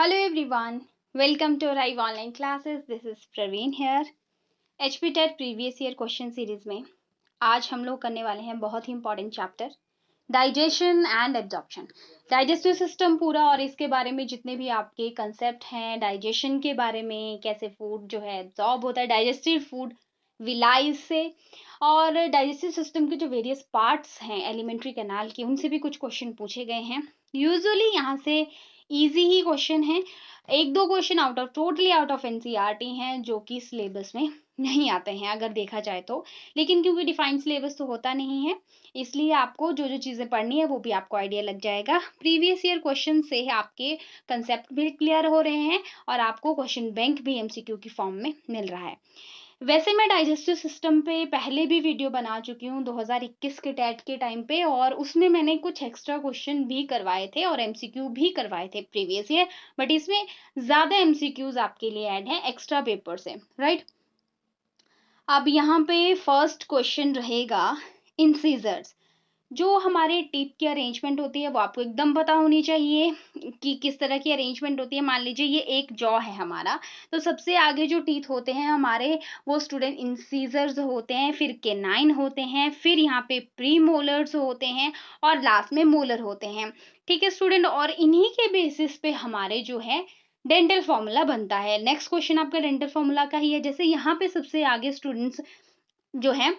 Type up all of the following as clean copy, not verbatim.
Hello everyone, welcome to Rive Online Classes. This is Praveen here. HP TET previous year question series में आज हम लोग करने वाले हैं बहुत ही important chapter digestion and absorption. Digestive system पूरा और इसके बारे में जितने भी आपके कंसेप्ट हैं डाइजेशन के बारे में, कैसे फूड जो है एब्जॉर्ब होता है, डाइजेस्टिव फूड विलाई से, और डाइजेस्टिव सिस्टम के जो वेरियस पार्ट्स हैं एलिमेंट्री कैनाल के, उनसे भी कुछ क्वेश्चन पूछे गए हैं। यूजुअली यहाँ से इजी ही क्वेश्चन है, एक दो question totally out of NCERT हैं जो कि सिलेबस में नहीं आते हैं अगर देखा जाए तो, लेकिन क्योंकि डिफाइंड सिलेबस तो होता नहीं है इसलिए आपको जो जो चीज़ें पढ़नी है वो भी आपको आइडिया लग जाएगा। प्रीवियस ईयर क्वेश्चन से आपके कंसेप्ट भी क्लियर हो रहे हैं और आपको क्वेश्चन बैंक भी एमसीक्यू की फॉर्म में मिल रहा है। वैसे मैं डाइजेस्टिव सिस्टम पे पहले भी वीडियो बना चुकी हूँ 2021 के टेट के टाइम पे, और उसमें मैंने कुछ एक्स्ट्रा क्वेश्चन भी करवाए थे और एमसीक्यू भी करवाए थे प्रीवियस ईयर, बट इसमें ज़्यादा एमसीक्यूज आपके लिए ऐड हैं एक्स्ट्रा पेपर से, राइट। अब यहाँ पे फर्स्ट क्वेश्चन रहेगा इंसीजर्स। जो हमारे टीथ की अरेंजमेंट होती है वो आपको एकदम पता होनी चाहिए कि किस तरह की अरेंजमेंट होती है। मान लीजिए ये एक जॉ है हमारा, तो सबसे आगे जो टीथ होते हैं हमारे वो स्टूडेंट इंसीजर्स होते हैं, फिर केनाइन होते हैं, फिर यहाँ पे प्री मोलर्स होते हैं और लास्ट में मोलर होते हैं। ठीक है स्टूडेंट, और इन्हीं के बेसिस पे हमारे जो है डेंटल फॉर्मूला बनता है। नेक्स्ट क्वेश्चन आपका डेंटल फॉर्मूला का ही है। जैसे यहाँ पे सबसे आगे स्टूडेंट्स जो है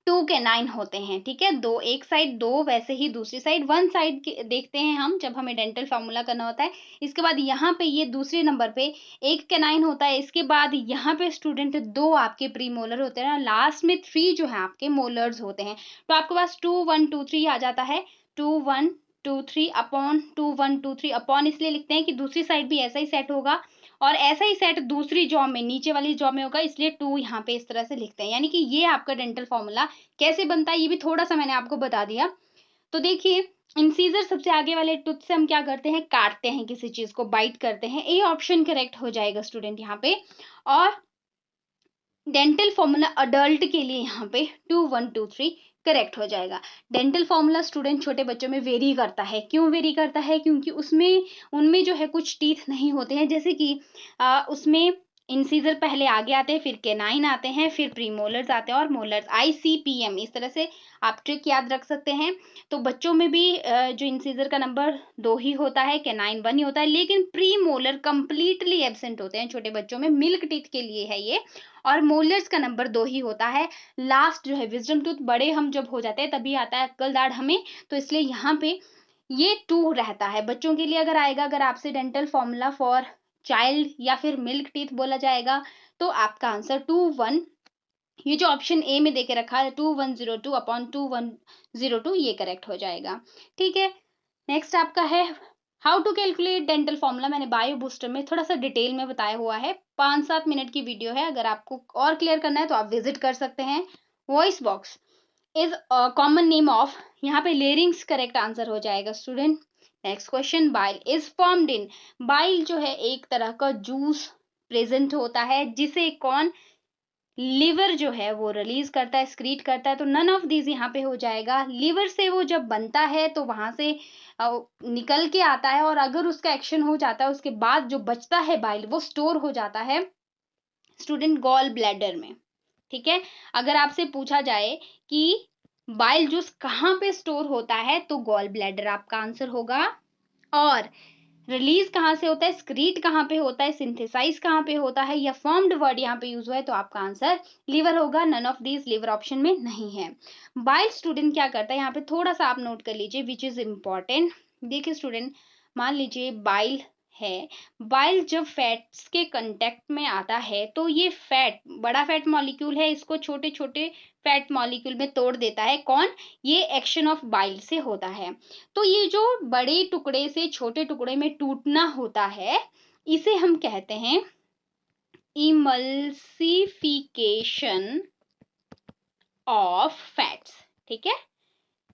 2 कैनाइन होते हैं, ठीक है, दो एक साइड, दो वैसे ही दूसरी साइड, वन साइड देखते हैं हम जब हमें डेंटल फॉर्मूला करना होता है। इसके बाद यहाँ पे ये दूसरे नंबर पे एक कैनाइन होता है, इसके बाद यहाँ पे स्टूडेंट दो आपके प्री मोलर होते हैं, लास्ट में 3 जो है आपके मोलर्स होते हैं। तो आपके पास 2 1 2 3 आ जाता है, 2 1 2 3 अपॉन 2 1 2 3 अपॉन, इसलिए लिखते हैं कि दूसरी साइड भी ऐसा ही सेट होगा और ऐसा ही सेट दूसरी जॉ में, नीचे वाली जॉ में होगा, इसलिए 2 यहाँ पे इस तरह से लिखते हैं। यानी कि ये आपका डेंटल फॉर्मूला कैसे बनता है ये भी थोड़ा सा मैंने आपको बता दिया। तो देखिए इंसीजर सबसे आगे वाले टूथ से हम क्या करते हैं, काटते हैं किसी चीज को, बाइट करते हैं, ये ऑप्शन करेक्ट हो जाएगा स्टूडेंट यहाँ पे। और डेंटल फॉर्मूला अडल्ट के लिए यहाँ पे 2 1 2 3 करेक्ट हो जाएगा। डेंटल फॉर्मूला स्टूडेंट छोटे बच्चों में वेरी करता है। क्यों वेरी करता है? क्योंकि उसमें उनमें जो है कुछ टीथ नहीं होते हैं, जैसे कि उसमें इंसीजर पहले आगे आते हैं, फिर केनाइन आते हैं, फिर प्रीमोलर्स आते हैं और मोलर्स, ICPM, इस तरह से आप ट्रिक याद रख सकते हैं। तो बच्चों में भी जो इंसीजर का नंबर 2 ही होता है, केनाइन 1 ही होता है, लेकिन प्रीमोलर कंप्लीटली एब्सेंट होते हैं छोटे बच्चों में, मिल्क टीथ के लिए है ये, और मोलर्स का नंबर 2 ही होता है। लास्ट जो है विजडम टूथ बड़े हम जब हो जाते हैं तभी आता है अक्कल दाढ़ हमें, तो इसलिए यहाँ पे ये 2 रहता है बच्चों के लिए। अगर आएगा, अगर आपसे डेंटल फॉर्मूला फॉर चाइल्ड या फिर मिल्क टीथ बोला जाएगा तो आपका आंसर 2 1, ये जो ऑप्शन ए में देके रखा है 2102 अपॉन 2102, ये करेक्ट हो जाएगा। ठीक है, नेक्स्ट आपका है how to calculate dental formula. मैंने बायो बूस्टर में थोड़ा सा डिटेल में बताया हुआ है, 5-7 मिनट की वीडियो है, अगर आपको और क्लियर करना है तो आप विजिट कर सकते हैं। Voice box is common name of, यहाँ पे लेरिंग्स करेक्ट आंसर हो जाएगा student. Next question, bile is formed in, bile जो है एक तरह का जूस प्रेजेंट होता है जिसे कौन, लिवर जो है वो रिलीज करता है, स्क्रीट करता है, तो नन ऑफ दीज यहाँ पे हो जाएगा। लिवर से वो जब बनता है तो वहां से निकल के आता है, और अगर उसका एक्शन हो जाता है उसके बाद जो बचता है बाइल वो स्टोर हो जाता है स्टूडेंट गॉल ब्लैडर में। ठीक है, अगर आपसे पूछा जाए कि बाइल जूस कहाँ पे स्टोर होता है तो गॉल ब्लैडर आपका आंसर होगा। और रिलीज कहाँ से होता है, स्क्रीट कहाँ पे होता है, सिंथेसाइज कहाँ पे होता है, या फॉर्म्ड वर्ड यहाँ पे यूज हुआ है, तो आपका आंसर लीवर होगा। None of these, liver option में नहीं है। बाइल स्टूडेंट क्या करता है, यहाँ पे थोड़ा सा आप नोट कर लीजिए विच इज इम्पॉर्टेंट। देखिए स्टूडेंट, मान लीजिए बाइल है, बाइल जब फैट्स के कांटेक्ट में आता है तो ये फैट, बड़ा फैट मॉलिक्यूल है, इसको छोटे छोटे फैट मॉलिक्यूल में तोड़ देता है। कौन? ये एक्शन ऑफ बाइल से होता है। तो ये जो बड़े टुकड़े से छोटे टुकड़े में टूटना होता है इसे हम कहते हैं इमल्सिफिकेशन ऑफ फैट्स। ठीक है,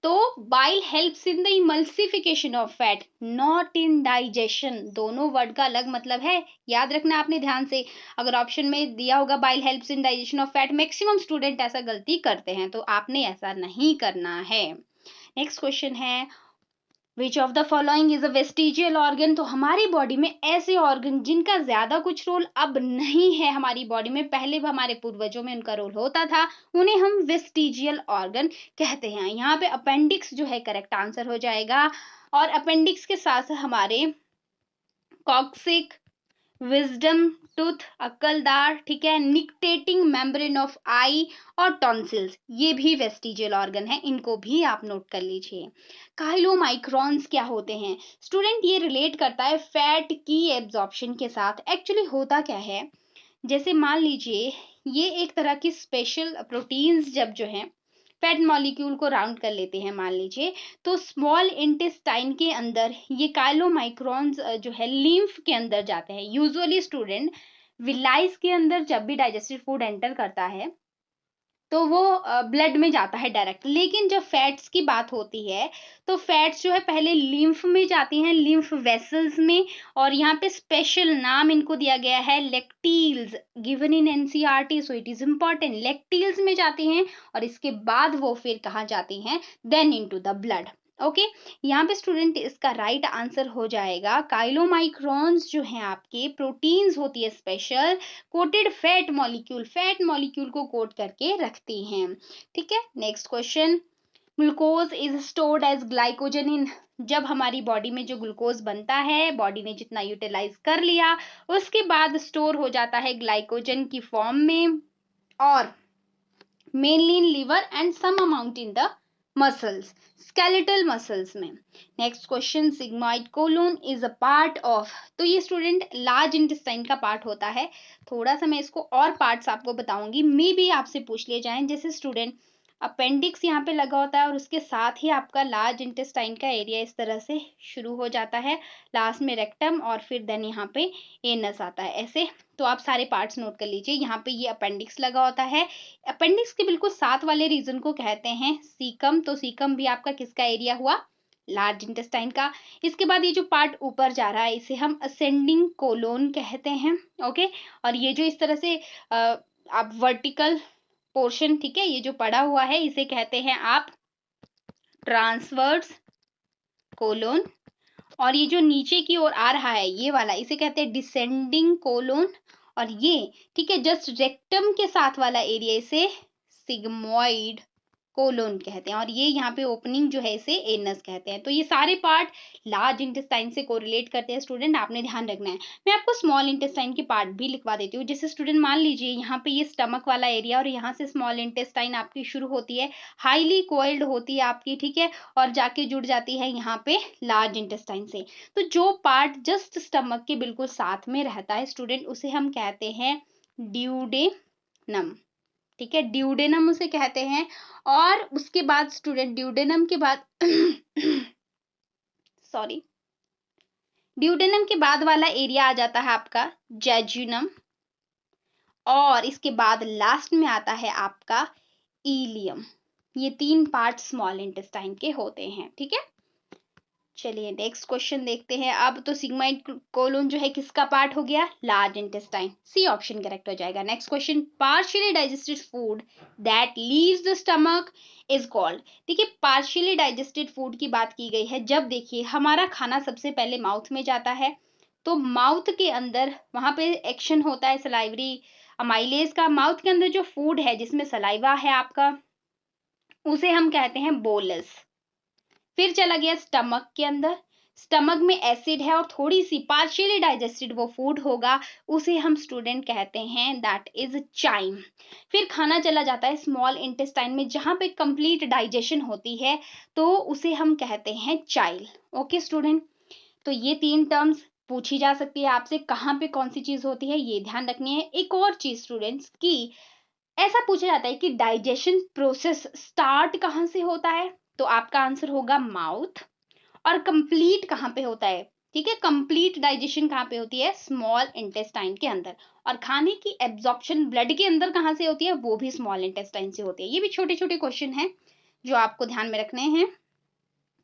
तो bile helps in the emulsification of fat, not in digestion. दोनों वर्ड का अलग मतलब है, याद रखना आपने ध्यान से। अगर ऑप्शन में दिया होगा bile helps in digestion of fat, maximum student ऐसा गलती करते हैं, तो आपने ऐसा नहीं करना है। नेक्स्ट क्वेश्चन है which of the following is a vestigial organ. तो हमारी बॉडी में ऐसे ऑर्गन जिनका ज्यादा कुछ रोल अब नहीं है हमारी बॉडी में, पहले भी हमारे पूर्वजों में उनका रोल होता था, उन्हें हम वेस्टिजियल ऑर्गन कहते हैं। यहाँ पे अपेंडिक्स जो है करेक्ट आंसर हो जाएगा, और अपेंडिक्स के साथ हमारे कॉक्सिक, विजडम टूथ, अक्लदार, ठीक है, निकटेटिंग मेम्ब्रेन ऑफ आई और टॉन्सिल्स, ये भी वेस्टिजियल ऑर्गन है, इनको भी आप नोट कर लीजिए। काइलोमाइक्रॉन्स क्या होते हैं स्टूडेंट? ये रिलेट करता है फैट की एब्जॉर्प्शन के साथ। एक्चुअली होता क्या है, जैसे मान लीजिए ये एक तरह की स्पेशल प्रोटीन्स जब जो है फैट मॉलिक्यूल को राउंड कर लेते हैं मान लीजिए, तो स्मॉल इंटेस्टाइन के अंदर ये काइलोमाइक्रॉन्स जो है लिम्फ के अंदर जाते हैं। यूजुअली स्टूडेंट विलाइस के अंदर जब भी डाइजेस्टिव फूड एंटर करता है तो वो ब्लड में जाता है डायरेक्ट, लेकिन जब फैट्स की बात होती है तो फैट्स जो है पहले लिम्फ में जाती हैं, लिम्फ वेसल्स में, और यहाँ पे स्पेशल नाम इनको दिया गया है lacteals, given in NCERT, so it is important. Lacteals में जाती हैं और इसके बाद वो फिर कहाँ जाती हैं, then into the blood. Okay, यहाँ पे स्टूडेंट इसका राइट आंसर हो जाएगा काइलोमाइक्रॉन्स जो हैं आपके प्रोटीन्स होती है स्पेशल, कोटेड फैट मॉलिक्यूल को कोट करके रखती हैं। ठीक है, next question, glucose is stored as glycogen in. जब हमारी बॉडी में जो ग्लूकोज बनता है, बॉडी ने जितना यूटिलाइज कर लिया उसके बाद स्टोर हो जाता है ग्लाइकोजन की फॉर्म में, और mainly in liver and some amount in the muscles, skeletal muscles में। Next question, sigmoid colon is a part of. तो ये स्टूडेंट लार्ज इंटेस्टाइन का पार्ट होता है। थोड़ा सा मैं इसको और पार्ट्स आपको बताऊंगी, मे बी आपसे पूछ लिए जाएं। जैसे स्टूडेंट अपेंडिक्स यहाँ पे लगा होता है और उसके साथ ही आपका लार्ज इंटेस्टाइन का एरिया इस तरह से शुरू हो जाता है, लास्ट में रेक्टम और फिर देन यहाँ पे एनस आता है ऐसे। तो आप सारे पार्ट्स नोट कर लीजिए। यहाँ पे ये अपेंडिक्स लगा होता है, अपेंडिक्स के बिल्कुल साथ वाले रीजन को कहते हैं सीकम। तो सीकम भी आपका किसका एरिया हुआ, लार्ज इंटेस्टाइन का। इसके बाद ये जो पार्ट ऊपर जा रहा है इसे हम असेंडिंग कोलोन कहते हैं। ओके, और ये जो इस तरह से आप वर्टिकल पोर्शन, ठीक है, ये जो पड़ा हुआ है इसे कहते हैं आप ट्रांसवर्स कोलोन, और ये जो नीचे की ओर आ रहा है ये वाला इसे कहते हैं डिसेंडिंग कोलोन, और ये ठीक है जस्ट रेक्टम के साथ वाला एरिया इसे सिग्मोइड कोलोन कहते हैं, और ये यहाँ पे ओपनिंग जो है इसे एनस कहते हैं। तो ये सारे पार्ट लार्ज इंटेस्टाइन से कोरिलेट करते हैं स्टूडेंट, आपने ध्यान रखना है। मैं आपको स्मॉल इंटेस्टाइन के पार्ट भी लिखवा देती हूँ। जैसे स्टूडेंट मान लीजिए यहाँ पे ये स्टमक वाला एरिया और यहाँ से स्मॉल इंटेस्टाइन आपकी शुरू होती है, हाईली कोइल्ड होती है आपकी, ठीक है, और जाके जुड़ जाती है यहाँ पे लार्ज इंटेस्टाइन से। तो जो पार्ट जस्ट स्टमक के बिल्कुल साथ में रहता है स्टूडेंट उसे हम कहते हैं ड्यूडेनम, ठीक है, ड्यूडेनम उसे कहते हैं। और उसके बाद स्टूडेंट ड्यूडेनम के बाद सॉरी, ड्यूडेनम के बाद वाला एरिया आ जाता है आपका जेजुनम, और इसके बाद लास्ट में आता है आपका इलियम। ये तीन पार्ट स्मॉल इंटेस्टाइन के होते हैं। ठीक है, चलिए नेक्स्ट क्वेश्चन देखते हैं। अब तो सिग्मोइड कोलोन जो है किसका पार्ट हो गया, large intestine, C option correct हो जाएगा। Next question, partially digested food that leaves the stomach is called. देखिए पार्शियली डाइजेस्टेड फूड की बात की गई है, जब देखिए हमारा खाना सबसे पहले माउथ में जाता है, तो माउथ के अंदर वहां पे एक्शन होता है सलाइवरी अमाइलेज का। माउथ के अंदर जो फूड है जिसमें सलाइवा है आपका उसे हम कहते हैं बोलस। फिर चला गया स्टमक के अंदर, स्टमक में एसिड है और थोड़ी सी पार्शियली डाइजेस्टेड वो फूड होगा, उसे हम स्टूडेंट कहते हैं दैट इज चाइम। फिर खाना चला जाता है स्मॉल इंटेस्टाइन में जहां पे कंप्लीट डाइजेशन होती है, तो उसे हम कहते हैं चाइल। ओके स्टूडेंट, तो ये तीन टर्म्स पूछी जा सकती है आपसे, कहाँ पे कौन सी चीज होती है ये ध्यान रखनी है। एक और चीज स्टूडेंट्स की ऐसा पूछा जाता है कि डाइजेशन प्रोसेस स्टार्ट कहाँ से होता है, तो आपका आंसर होगा माउथ, और कंप्लीट कहाँ पे होता है, ठीक है, कंप्लीट डाइजेशन कहाँ पे होती है, स्मॉल इंटेस्टाइन के अंदर। और खाने की एब्जॉर्प्शन ब्लड के अंदर कहाँ से होती है, वो भी स्मॉल इंटेस्टाइन से होती है। ये भी छोटे छोटे क्वेश्चन हैं जो आपको ध्यान में रखने हैं।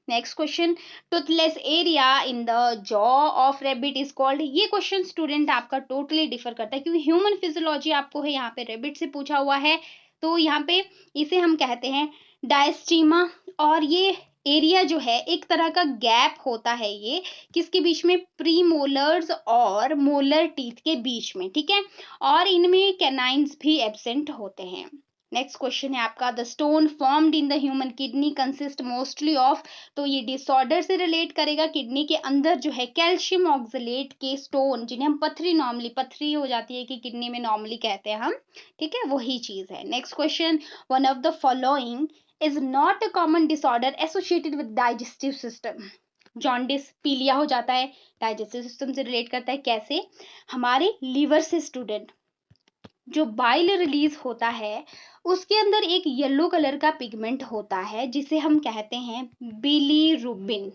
Next question, Toothless area in the jaw of rebate is called. ये क्वेश्चन स्टूडेंट आपका टोटली डिफर करता है क्योंकि ह्यूमन फिजियोलॉजी आपको है, यहाँ पे रेबिट से पूछा हुआ है, तो यहाँ पे इसे हम कहते हैं डायस्टीमा, और ये एरिया जो है एक तरह का गैप होता है ये, किसके बीच में, प्रीमोलर्स और मोलर टीथ के बीच में, ठीक है, और इनमें कैनाइन्स भी एब्सेंट होते हैं। नेक्स्ट क्वेश्चन है आपका, the stone formed in the human kidney consist mostly of, तो ये डिसऑर्डर से रिलेट करेगा। किडनी के अंदर जो है कैल्शियम ऑक्सलेट के स्टोन, जिन्हें हम पथरी, नॉर्मली पथरी हो जाती है कि किडनी में नॉर्मली कहते हैं हम, ठीक है, वही चीज है। Next question, one of the following is not a common disorder associated with digestive system. Jaundice, पीलिया हो जाता है, डाइजेस्टिव सिस्टम से रिलेट करता है। कैसे, हमारे लीवर से स्टूडेंट जो बाइल रिलीज होता है उसके अंदर एक येलो कलर का पिगमेंट होता है जिसे हम कहते हैं बिलीरुबिन।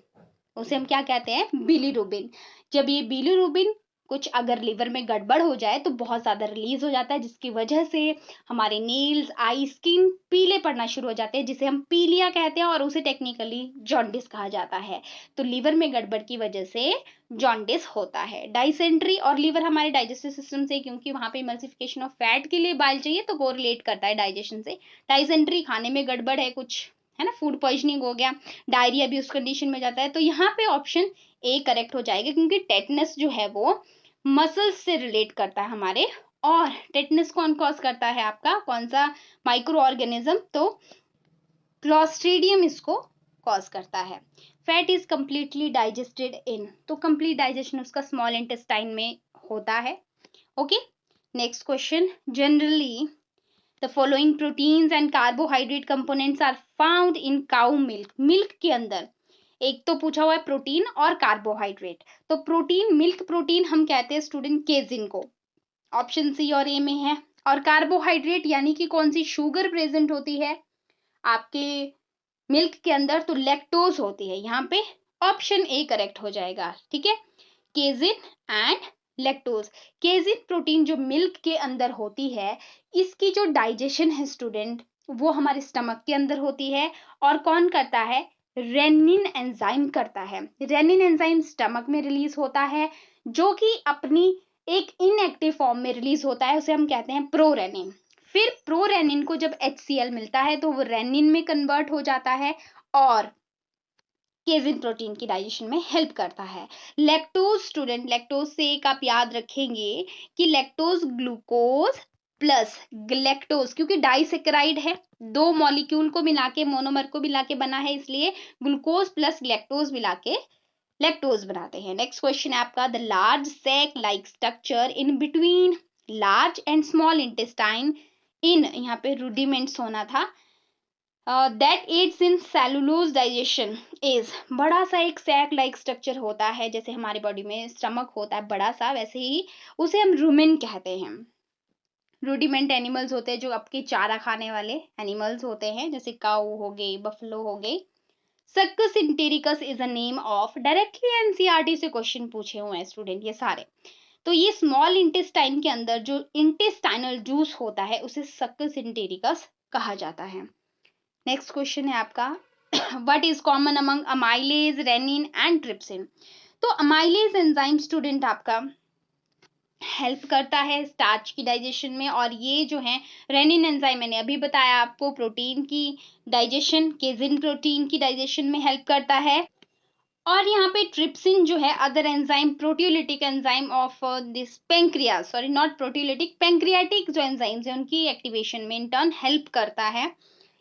उसे हम क्या कहते हैं, बिलीरुबिन। जब ये बिलीरुबिन कुछ अगर लिवर में गड़बड़ हो जाए तो बहुत ज्यादा रिलीज हो जाता है, जिसकी वजह से हमारे नेल्स, आई, स्किन पीले पड़ना शुरू हो जाते हैं, जिसे हम पीलिया कहते हैं और उसे टेक्निकली जॉन्डिस कहा जाता है। तो लीवर में गड़बड़ की वजह से जॉन्डिस होता है। डाइसेंट्री, और लीवर हमारे डाइजेस्टिव सिस्टम से, क्योंकि वहां पे इमल्सिफिकेशन ऑफ फैट के लिए बाइल चाहिए तो कोरिलेट करता है डाइजेशन से। डाइसेंट्री, खाने में गड़बड़ है कुछ, है ना, फूड पॉइजनिंग हो गया। डायरिया भी उस कंडीशन में जाता है। तो यहाँ पे ऑप्शन ए करेक्ट हो जाएगा, क्योंकि टेटनस जो है वो मसल्स से रिलेट करता है हमारे, और टेटनस कौन कॉज करता है आपका, कौन सा माइक्रो ऑर्गेनिज्म, तो क्लॉस्ट्रीडियम इसको कॉज करता है। Fat is completely digested in, तो कंप्लीट डाइजेशन उसका स्मॉल इंटेस्टाइन में होता है। Okay, next question, generally the following proteins and carbohydrate components are found in cow milk. Milk के अंदर एक तो पूछा हुआ है प्रोटीन और कार्बोहाइड्रेट, तो प्रोटीन, मिल्क प्रोटीन हम कहते हैं स्टूडेंट केजिन को, ऑप्शन सी और ए में है। और कार्बोहाइड्रेट यानी कि कौन सी शुगर प्रेजेंट होती है आपके मिल्क के अंदर, तो लैक्टोज होती है। यहाँ पे ऑप्शन ए करेक्ट हो जाएगा, ठीक है, casein and lactose. Casein protein जो मिल्क के अंदर होती है, इसकी जो डाइजेशन है स्टूडेंट वो हमारे स्टमक के अंदर होती है, और कौन करता है, रेनिन एंजाइम करता है। रेनिन एंजाइम स्टमक में रिलीज होता है, जो कि अपनी एक इनएक्टिव फॉर्म में रिलीज होता है, उसे हम कहते हैं प्रोरेनिन। फिर प्रोरेनिन को जब HCl मिलता है तो वो रेनिन में कन्वर्ट हो जाता है और केजिन प्रोटीन की डाइजेशन में हेल्प करता है। लैक्टोज स्टूडेंट, लैक्टोज से एक आप याद रखेंगे कि लैक्टोज ग्लूकोज प्लस ग्लैक्टोज, क्योंकि डाइसेकेराइड है, दो मॉलिक्यूल को मिला के, मोनोमर को मिला के बना है, इसलिए ग्लूकोज प्लस ग्लैक्टोज मिला के लैक्टोज बनाते हैं। नेक्स्ट क्वेश्चन है आपका, the large sac like structure in between large and small intestine in, यहाँ पे रूडिमेंट्स होना था, that aids in cellulose digestion is, बड़ा सा एक सैक लाइक स्ट्रक्चर होता है, जैसे हमारे बॉडी में स्टमक होता है बड़ा सा, वैसे ही उसे हम रूमेन कहते हैं। रूडिमेंट एनिमल्स होते हैं जो आपके चारा खाने वाले एनिमल्स होते हैं, जैसे काऊ हो गई, बफलो हो गई। Succus इंटेरिकस is a name of, directly NCERT से क्वेश्चन पूछे हुए हैं स्टूडेंट ये सारे। तो ये स्मॉल इंटेस्टाइन के अंदर जो इंटेस्टाइनल जूस होता है उसे सक्कस इंटेरिकस कहा जाता है। नेक्स्ट क्वेश्चन है आपका, what is common among amylase, rennin and trypsin. तो अमाइलेज एंजाइम स्टूडेंट आपका हेल्प करता है स्टार्च की डाइजेशन में, और ये जो है रेनिन एंजाइम मैंने अभी बताया आपको प्रोटीन की डाइजेशन, केजिन प्रोटीन की डाइजेशन में हेल्प करता है। और यहाँ पे ट्रिप्सिन जो है other enzyme, proteolytic enzyme of this pancreas, sorry not proteolytic, pancreatic जो एंजाइम्स है उनकी एक्टिवेशन में इन टर्न हेल्प करता है।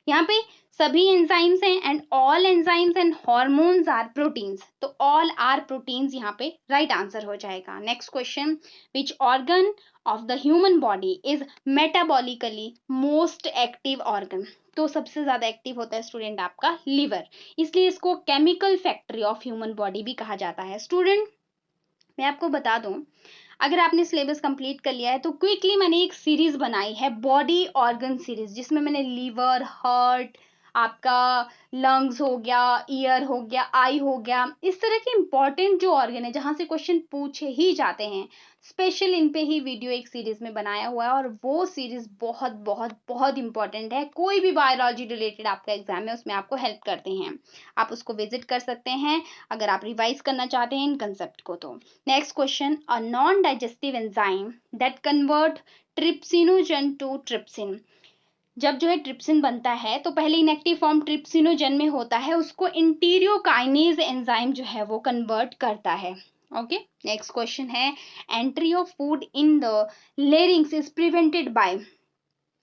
यहाँ पे सभी एंजाइम्स हैं and all enzymes and hormones are proteins, तो ऑल आर प्रोटीन्स यहाँ पे राइट आंसर हो जाएगा। Next question, which organ of the human body is metabolically most active organ. तो सबसे ज्यादा एक्टिव होता है स्टूडेंट आपका लीवर, इसलिए इसको chemical factory of human body भी कहा जाता है। स्टूडेंट मैं आपको बता दूं, अगर आपने सिलेबस कंप्लीट कर लिया है तो क्विकली मैंने एक सीरीज बनाई है, बॉडी ऑर्गन सीरीज, जिसमें मैंने लीवर, हार्ट, आपका लंग्स हो गया, ईयर हो गया, आई हो गया, इस तरह के इंपॉर्टेंट जो ऑर्गन है जहां से क्वेश्चन पूछे ही जाते हैं, स्पेशल इन पे ही वीडियो एक सीरीज में बनाया हुआ है, और वो सीरीज बहुत बहुत बहुत इंपॉर्टेंट है। कोई भी बायोलॉजी रिलेटेड आपका एग्जाम है उसमें आपको हेल्प करते हैं, आप उसको विजिट कर सकते हैं अगर आप रिवाइज करना चाहते हैं इन कंसेप्ट को। तो next question, a non digestive enzyme that convert trypsinogen to trypsin. जब जो है ट्रिप्सिन बनता है तो पहले इनएक्टिव फॉर्म ट्रिप्सिनोजन में होता है, उसको इंटीरियोकाइनेज एंजाइम जो है वो कन्वर्ट करता है। ओके, नेक्स्ट क्वेश्चन है, entry of food in the larynx is prevented by.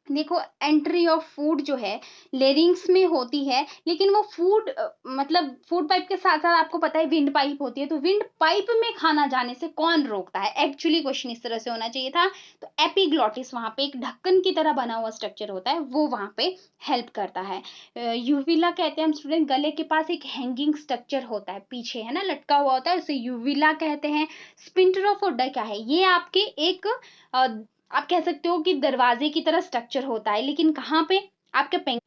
देखो, एंट्री ऑफ फूड जो है लेरिंग्स में होती है, लेकिन वो फूड मतलब फूड पाइप के साथ साथ आपको पता है विंड पाइप होती है, तो विंड पाइप में खाना जाने से कौन रोकता है? एक्चुअली क्वेश्चन इस तरह से होना चाहिए था। तो एपिग्लॉटिस, वहां पे एक ढक्कन की तरह बना हुआ स्ट्रक्चर होता है, वो वहां पे हेल्प करता है। यूविला कहते हैं हम स्टूडेंट, गले के पास एक हैंगिंग स्ट्रक्चर होता है, पीछे है ना लटका हुआ होता है, उसे यूविला कहते हैं। स्पिंटर ऑफ ओडा क्या है? ये आपके एक आप कह सकते हो कि दरवाजे की तरह स्ट्रक्चर होता है, लेकिन कहाँ पे? आपके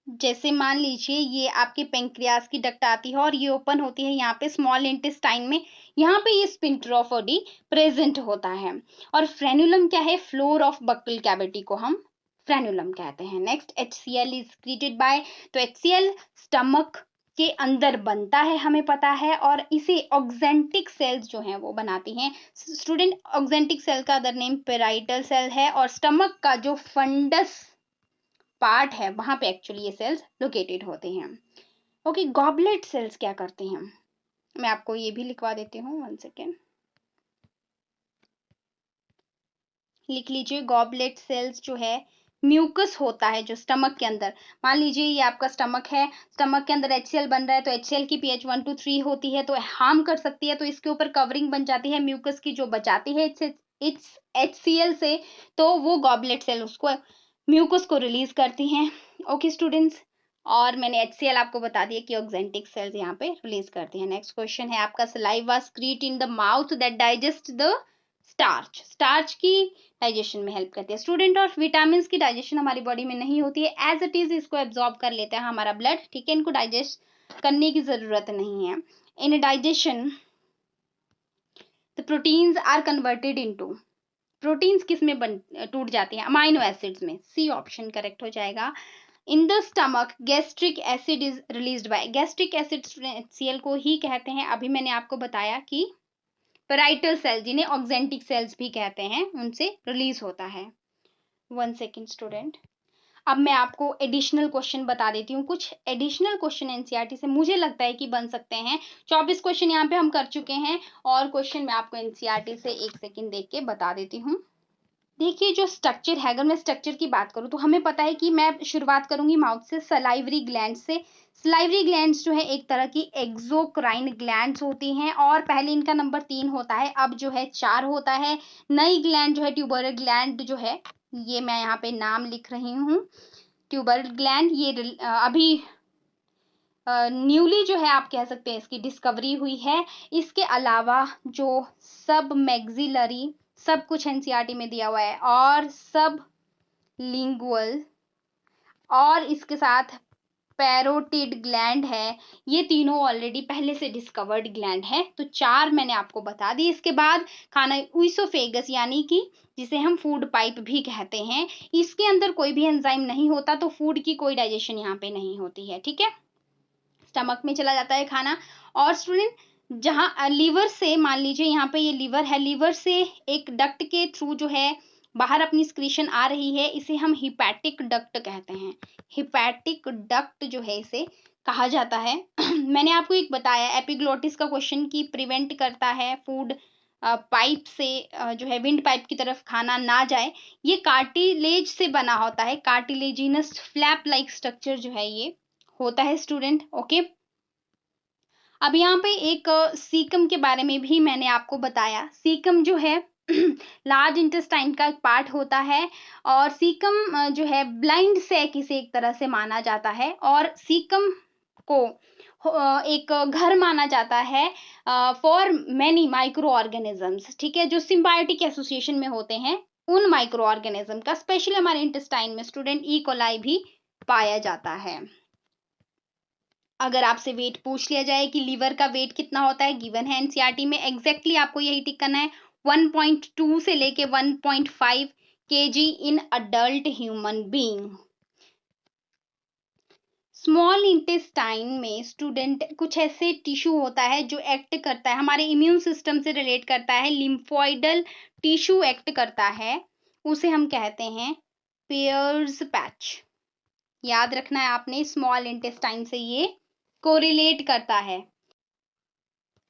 जैसे मान लीजिए ये आपके पेंक्रियास की डक्ट आती है और ये ओपन होती है यहाँ पे स्मॉल इंटेस्टाइन में, यहाँ पे ये स्पिंटर ऑफ ओडी प्रेजेंट होता है। और फ्रेनुलम क्या है? फ्लोर ऑफ बक्कल कैविटी को हम फ्रेनुलम कहते हैं। Next, HCl is created by. तो HCl स्टमक के अंदर बनता है, हमें पता है, और इसे ऑक्जेंटिक सेल्स जो हैं वो बनाती हैं। स्टूडेंट, ऑक्जेंटिक सेल का अदर नेम पेराइटल सेल है, और स्टमक का जो फंडस पार्ट है वहां पे एक्चुअली ये सेल्स लोकेटेड होते हैं। ओके, गॉबलेट सेल्स क्या करते हैं? मैं आपको ये भी लिखवा देती हूँ, 1 सेकेंड लिख लीजिए। गॉबलेट सेल्स जो है म्यूकस होता है जो स्टमक के अंदर, मान लीजिए ये आपका स्टमक है, स्टमक के अंदर HCl बन रहा है, तो HCl की pH 1 to 3 होती है, तो हार्म कर सकती है, तो इसके ऊपर कवरिंग बन जाती है म्यूकस की, जो बचाती है इट्स HCl से, तो वो गॉबलेट सेल उसको म्यूकस को रिलीज करती हैं। ओके स्टूडेंट्स, और मैंने HCl आपको बता दिया कि ऑक्जेंटिक सेल्स यहाँ पे रिलीज करती हैं। नेक्स्ट क्वेश्चन है आपका, saliva स्क्रीट in the mouth that digest the starch. Starch की डाइजेशन में हेल्प करती है स्टूडेंट, और विटामिन की डाइजेशन हमारी बॉडी में नहीं होती है, एज इट इज इसको एब्जॉर्ब कर लेता है हमारा ब्लड, ठीक है, इनको डाइजेस्ट करने की जरूरत नहीं है। In digestion the proteins are converted into, proteins किस में टूट जाती हैं? अमाइनो एसिड्स में। सी ऑप्शन करेक्ट हो जाएगा। In the stomach gastric acid is released by. Gastric acid HCl को ही कहते हैं, अभी मैंने आपको बताया कि पेराइटल सेल, जिन्हें ऑक्जेंटिक सेल्स भी कहते हैं, उनसे रिलीज होता है। 1 सेकेंड स्टूडेंट, अब मैं आपको एडिशनल क्वेश्चन बता देती हूँ। कुछ एडिशनल क्वेश्चन एनसीईआरटी से मुझे लगता है कि बन सकते हैं। 24 क्वेश्चन यहाँ पे हम कर चुके हैं, और क्वेश्चन मैं आपको एनसीईआरटी से 1 सेकेंड देख के बता देती हूँ। देखिए, जो स्ट्रक्चर है, अगर मैं स्ट्रक्चर की बात करूँ तो हमें पता है कि मैं शुरुआत करूंगी माउथ से, सलाइवरी ग्लैंड से। सलाइवरी ग्लैंड्स जो है एक तरह की एक्सोक्राइन ग्लैंड्स होती हैं, और पहले इनका नंबर 3 होता है, अब जो है 4 होता है। नई ग्लैंड जो है ट्यूबरल ग्लैंड जो है, ये मैं यहाँ पे नाम लिख रही हूँ, ट्यूबरल ग्लैंड, ये अभी न्यूली जो है आप कह सकते हैं इसकी डिस्कवरी हुई है। इसके अलावा जो सब मैग्जिलरी, सब कुछ एनसीईआरटी में दिया हुआ है, और सब लिंगुअल, और इसके साथ पैरोटिड ग्लैंड है, ये तीनों ऑलरेडी पहले से डिस्कवर्ड ग्लैंड है। तो 4 मैंने आपको बता दी। इसके बाद खाना ऊइसोफेगस, यानी कि जिसे हम फूड पाइप भी कहते हैं, इसके अंदर कोई भी एंजाइम नहीं होता, तो फूड की कोई डाइजेशन यहाँ पे नहीं होती है, ठीक है, स्टमक में चला जाता है खाना। और स्टूडेंट, जहां लीवर से, मान लीजिए यहाँ पे ये लीवर है, लीवर से एक डक्ट के थ्रू जो है बाहर अपनी स्क्रीशन आ रही है, इसे हम हिपैटिक डक्ट कहते हैं। हिपैटिक डक्ट जो है इसे कहा जाता है। मैंने आपको एक बताया एपिग्लोटिस का क्वेश्चन की प्रिवेंट करता है फूड पाइप से जो है विंड पाइप की तरफ खाना ना जाए। ये कार्टिलेज से बना होता है, कार्टिलेजिनस फ्लैप लाइक स्ट्रक्चर जो है ये होता है स्टूडेंट। ओके, अब यहाँ पे एक सीकम के बारे में भी मैंने आपको बताया। सीकम जो है लार्ज इंटेस्टाइन का एक पार्ट होता है, और सीकम जो है ब्लाइंड सैक इसे एक तरह से माना जाता है, और सीकम को एक घर माना जाता है फॉर मेनी माइक्रो ऑर्गेनिजम्स, ठीक है, जो सिम्बायोटिक एसोसिएशन में होते हैं उन माइक्रो ऑर्गेनिज्म का, स्पेशली हमारे इंटेस्टाइन में स्टूडेंट ई कोलाई भी पाया जाता है। अगर आपसे वेट पूछ लिया जाए कि लीवर का वेट कितना होता है, गिवन है एनसीईआरटी में, एग्जैक्टली आपको यही टिक करना है, 1.2 से लेके 1.5 kg in adult human being. Small intestine में स्टूडेंट कुछ ऐसे टिश्यू होता है जो एक्ट करता है, हमारे इम्यून सिस्टम से रिलेट करता है, लिम्फोइडल टिश्यू एक्ट करता है, उसे हम कहते हैं पेयर्स पैच। याद रखना है आपने, स्मॉल इंटेस्टाइन से ये कोरिलेट करता है।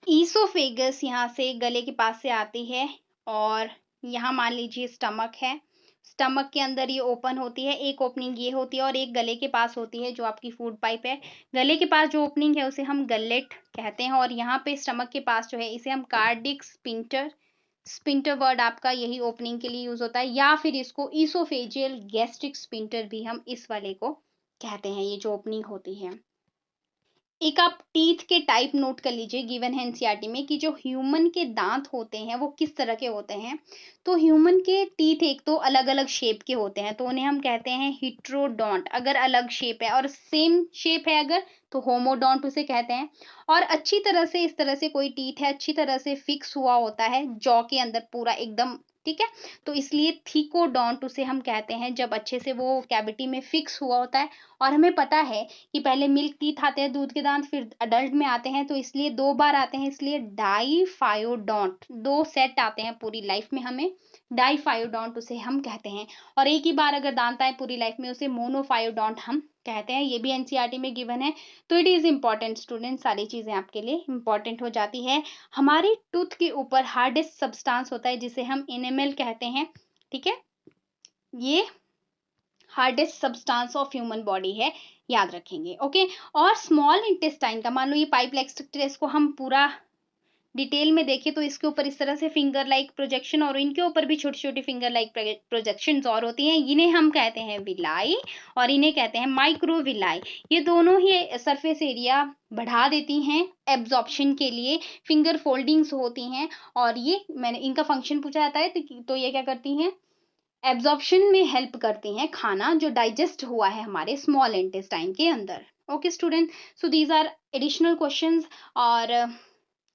ईसोफेगस यहाँ से गले के पास से आती है और यहाँ मान लीजिए स्टमक है। स्टमक के अंदर ये ओपन होती है, एक ओपनिंग ये होती है और एक गले के पास होती है जो आपकी फूड पाइप है। गले के पास जो ओपनिंग है उसे हम गलेट कहते हैं और यहाँ पे स्टमक के पास जो है इसे हम कार्डिक स्पिंटर, स्पिंटर वर्ड आपका यही ओपनिंग के लिए यूज होता है, या फिर इसको ईसोफेजियल गैस्ट्रिक स्पिंटर भी हम इस वाले को कहते हैं, ये जो ओपनिंग होती है। एक आप टीथ के टाइप नोट कर लीजिए गिवन है एनसीईआरटी में कि जो ह्यूमन के दांत होते हैं वो किस तरह के होते हैं। तो ह्यूमन के टीथ एक तो अलग अलग शेप के होते हैं, तो उन्हें हम कहते हैं हिट्रोडोंट अगर अलग शेप है, और सेम शेप है अगर तो होमोडोंट उसे कहते हैं। और अच्छी तरह से इस तरह से कोई टीथ है अच्छी तरह से फिक्स हुआ होता है जॉ के अंदर पूरा एकदम, ठीक है, तो इसलिए थीकोडोंट उसे हम कहते हैं जब अच्छे से वो कैविटी में फिक्स हुआ होता है। और हमें पता है कि पहले मिल्क टीथ आते हैं दूध के दांत, फिर अडल्ट में आते हैं, तो इसलिए 2 बार आते हैं, इसलिए डाइफायोडोंट 2 सेट आते हैं पूरी लाइफ में, हमें डाइफायोडोंट उसे हम कहते हैं। और एक ही बार अगर दांत आए पूरी लाइफ में उसे मोनोफायोडोंट हम कहते हैं। ये भी एनसीईआरटी में गिवन है, तो इट इज इंपॉर्टेंट स्टूडेंट, सारी चीजें आपके लिए इंपॉर्टेंट हो जाती है। हमारी टूथ के ऊपर हार्डेस्ट सब्सटेंस होता है जिसे हम इनेमल कहते हैं, ठीक है, ये hardest substance of human body है, याद रखेंगे। ओके, और स्मॉल इंटेस्टाइन का मान लो ये पाइप लाइक स्ट्रक्चर, इसको हम पूरा डिटेल में देखें तो इसके ऊपर इस तरह से फिंगर लाइक प्रोजेक्शन और इनके ऊपर भी छोटी छोटी फिंगर लाइक प्रोजेक्शन और होती हैं, इन्हें हम कहते हैं विलाई और इन्हें कहते हैं माइक्रोविलाई। ये दोनों ही सरफेस एरिया बढ़ा देती हैं एब्जॉर्प्शन के लिए, फिंगर फोल्डिंग्स होती हैं, और ये मैंने इनका फंक्शन पूछा जाता है तो ये क्या करती हैं, एब्जॉर्प्शन में हेल्प करती हैं खाना जो डाइजेस्ट हुआ है हमारे स्मॉल इंटेस्टाइन के अंदर। Okay student, so these are additional questions, और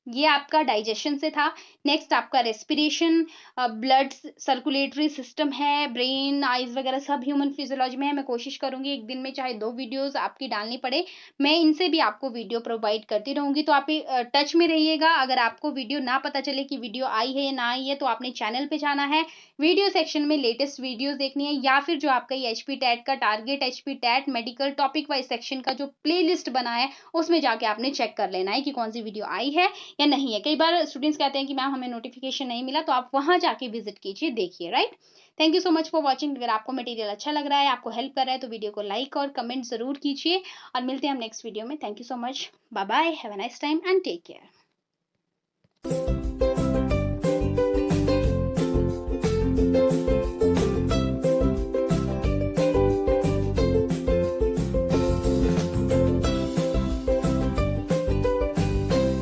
ये आपका डाइजेशन से था। नेक्स्ट आपका रेस्पिरेशन, ब्लड सर्कुलेटरी सिस्टम है, ब्रेन आइज वगैरह सब ह्यूमन फिजियोलॉजी में है। मैं कोशिश करूंगी एक दिन में चाहे 2 वीडियोस आपकी डालनी पड़े, मैं इनसे भी आपको वीडियो प्रोवाइड करती रहूंगी, तो आप टच में रहिएगा। अगर आपको वीडियो ना पता चले कि वीडियो आई है या ना आई है तो आपने चैनल पे जाना है, वीडियो सेक्शन में लेटेस्ट वीडियोस देखनी है, या फिर जो आपका ये एचपी टैट का target HP TET medical topic wise section का जो प्लेलिस्ट बना है उसमें जाके आपने चेक कर लेना है कि कौन सी वीडियो आई है या नहीं है। कई बार स्टूडेंट्स कहते हैं कि मैम हमें नोटिफिकेशन नहीं मिला, तो आप वहां जाके विजिट कीजिए, देखिए, right. Thank you so much for watching. अगर आपको मटेरियल अच्छा लग रहा है, आपको हेल्प कर रहा है, तो वीडियो को लाइक और कमेंट जरूर कीजिए, और मिलते हैं हम नेक्स्ट वीडियो में। Thank you so much, bye bye, have a nice time and take care.